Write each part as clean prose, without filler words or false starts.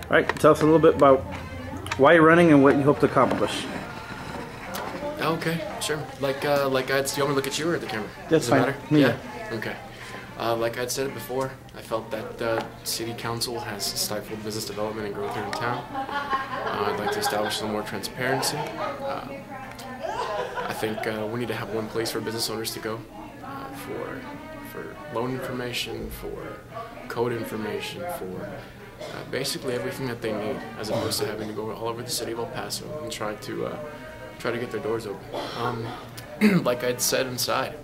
All right, tell us a little bit about why you're running and what you hope to accomplish. Okay, sure. do you want me to look at you or at the camera? That's Does it fine. matter? Yeah. Okay. Like I'd said it before, I felt that the city council has stifled business development and growth here in town. I'd like to establish some more transparency. I think we need to have one place for business owners to go for loan information, for code information, for basically everything that they need, as opposed to having to go all over the city of El Paso and try to get their doors open. Like I'd said inside,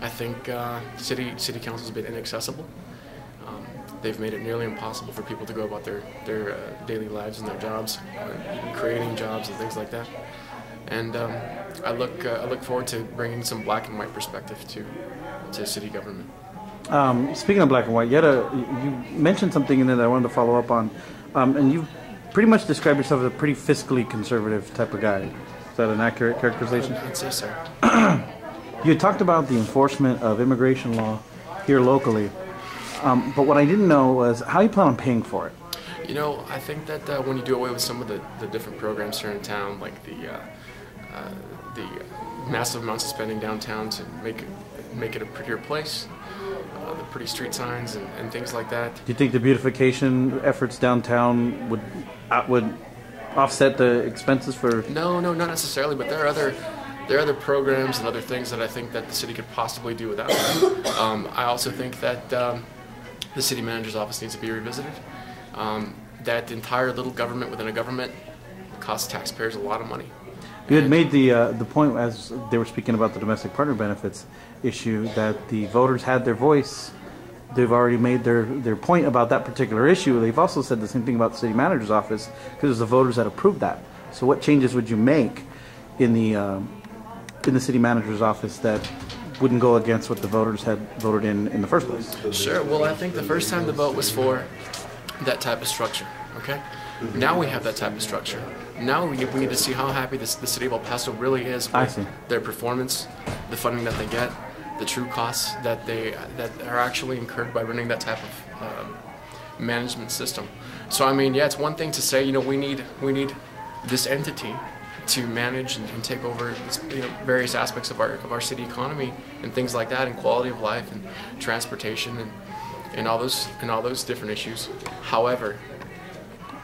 I think city council's been inaccessible. They've made it nearly impossible for people to go about their daily lives and their jobs, creating jobs and things like that. And I look forward to bringing some black and white perspective to city government. Speaking of black and white, you mentioned something in there that I wanted to follow up on, and you pretty much describe yourself as a pretty fiscally conservative type of guy. Is that an accurate characterization? I'd say so. You talked about the enforcement of immigration law here locally, but what I didn't know was how you plan on paying for it. You know, I think that when you do away with some of the different programs here in town, like the massive amounts of spending downtown to make it a prettier place, the pretty street signs and things like that. Do you think the beautification efforts downtown would offset the expenses for? No, not necessarily. But there are other programs and other things that I think that the city could possibly do without. I also think that the city manager's office needs to be revisited. That entire little government within a government costs taxpayers a lot of money. You had made the point, as they were speaking about the domestic partner benefits issue, that the voters had their voice. They've already made their point about that particular issue. They've also said the same thing about the city manager's office, because it was the voters that approved that. So what changes would you make in the city manager's office that wouldn't go against what the voters had voted in the first place? Sure. Well, I think the first time the vote was for that type of structure. Okay. Now we have that type of structure. Now we need to see how happy the city of El Paso really is with their performance, the funding that they get, the true costs that are actually incurred by running that type of management system. So I mean, yeah, it's one thing to say, you know, we need this entity to manage and take over, you know, various aspects of our city economy and things like that, and quality of life and transportation and all those different issues. However,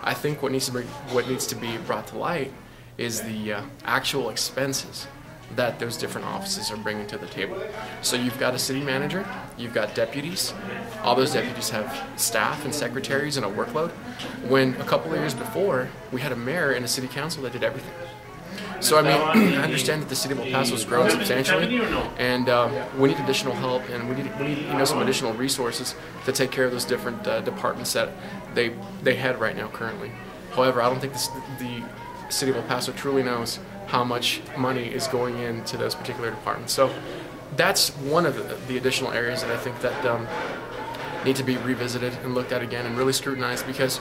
I think what needs to be brought to light is the actual expenses that those different offices are bringing to the table. So you've got a city manager, you've got deputies. All those deputies have staff and secretaries and a workload. When a couple of years before, we had a mayor and a city council that did everything. So I mean, I understand that the city of El Paso has grown substantially, and we need additional help, and we need some additional resources to take care of those different departments that they had right now currently. However, I don't think the city of El Paso truly knows how much money is going into those particular departments. So that's one of the additional areas that I think that need to be revisited and looked at again and really scrutinized, because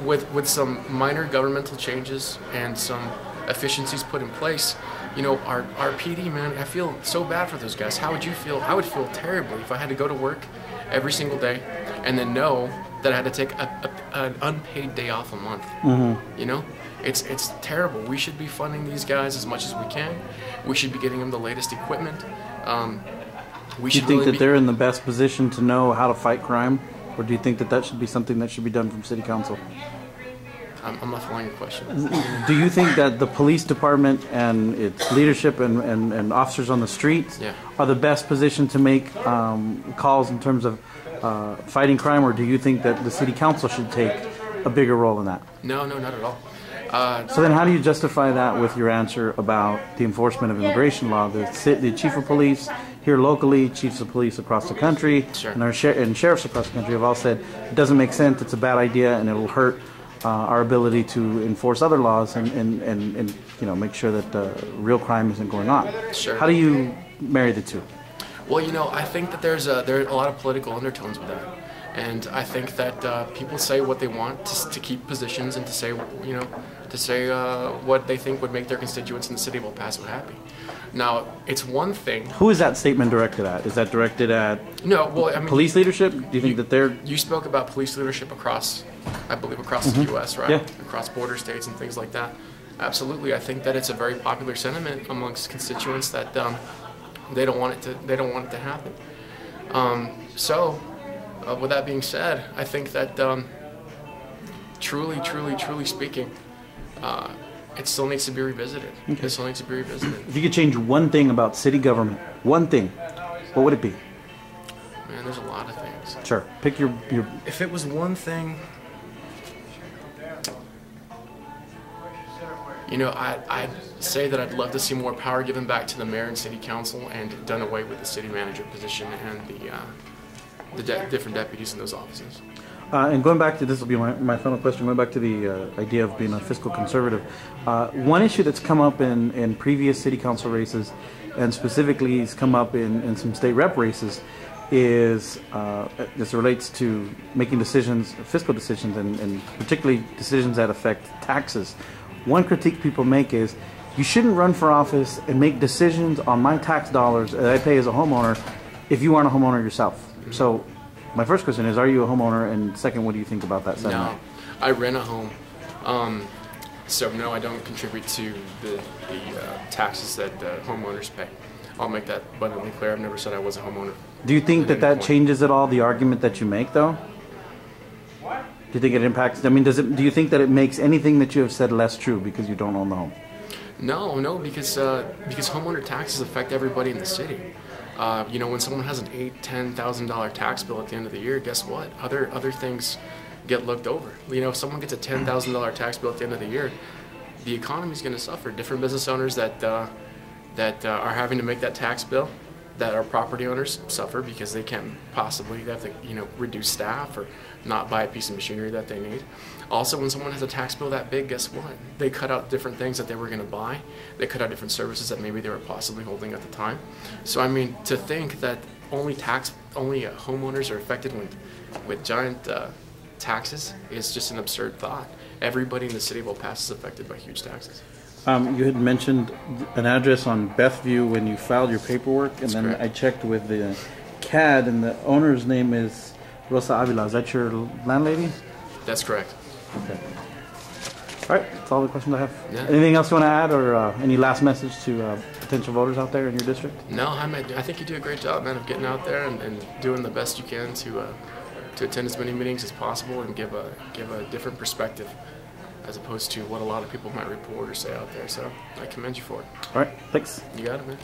with some minor governmental changes and some efficiencies put in place, you know, our PD, man, I feel so bad for those guys. How would you feel? I would feel terribly if I had to go to work every single day and then know that I had to take an unpaid day off a month. Mm-hmm. You know, it's terrible. We should be funding these guys as much as we can. We should be getting them the latest equipment. Do you think that they're in the best position to know how to fight crime, or do you think that should be something that should be done from city council? I'm not following your question. Do you think that the police department and its leadership and officers on the streets are the best position to make calls in terms of fighting crime, or do you think that the city council should take a bigger role in that? No, not at all. So then how do you justify that with your answer about the enforcement of immigration law? The chief of police here locally, chiefs of police across the country, and sheriffs across the country have all said it doesn't make sense, it's a bad idea, and it'll hurt our ability to enforce other laws and you know, make sure that real crime isn't going on. Sure. How do you marry the two? Well, you know, I think that there are a lot of political undertones with that, and I think that people say what they want to keep positions and to say what they think would make their constituents in the city of El Paso happy. Now, it's one thing. Who is that statement directed at? Is that directed at police leadership? Do you think that they're... You spoke about police leadership across, I believe, across the U.S., right? Yeah. Across border states and things like that. Absolutely. I think that it's a very popular sentiment amongst constituents that they don't want it to happen. With that being said, I think that truly speaking, it still needs to be revisited. Okay. It still needs to be revisited. If you could change one thing about city government, one thing, what would it be? Man, there's a lot of things. Sure. Pick your... If it was one thing, you know, I'd say that I'd love to see more power given back to the mayor and city council and done away with the city manager position and the different deputies in those offices. And going back to, this will be my final question, going back to the idea of being a fiscal conservative, one issue that's come up in previous city council races, and specifically has come up in some state rep races, is this relates to making decisions, fiscal decisions, and particularly decisions that affect taxes. One critique people make is, you shouldn't run for office and make decisions on my tax dollars that I pay as a homeowner if you aren't a homeowner yourself. So my first question is, are you a homeowner? And second, what do you think about that sentiment? No, I rent a home. So no, I don't contribute to the taxes that homeowners pay. I'll make that abundantly clear. I've never said I was a homeowner. Do you think that changes at all the argument that you make, though? Do you think it impacts? I mean, do you think that it makes anything that you have said less true because you don't own the home? No, because homeowner taxes affect everybody in the city. You know, when someone has an $8,000–$10,000 tax bill at the end of the year, guess what? Other things get looked over. You know, if someone gets a $10,000 tax bill at the end of the year, the economy's going to suffer. Different business owners that are having to make that tax bill, that are property owners, suffer because they can't possibly, they have to, you know, reduce staff or not buy a piece of machinery that they need. Also, when someone has a tax bill that big, guess what? They cut out different things that they were going to buy. They cut out different services that maybe they were possibly holding at the time. So, I mean, to think that only homeowners are affected with giant taxes is just an absurd thought. Everybody in the city of El Paso is affected by huge taxes. You had mentioned an address on Bethview when you filed your paperwork, and then I checked with the CAD, and the owner's name is Rosa Avila. Is that your landlady? That's correct. Okay. All right, that's all the questions I have. Yeah. Anything else you want to add, or any last message to potential voters out there in your district? No, Jaime, I think you do a great job, man, of getting out there and doing the best you can to attend as many meetings as possible and give a different perspective, as opposed to what a lot of people might report or say out there. So I commend you for it. All right, thanks. You got it, man.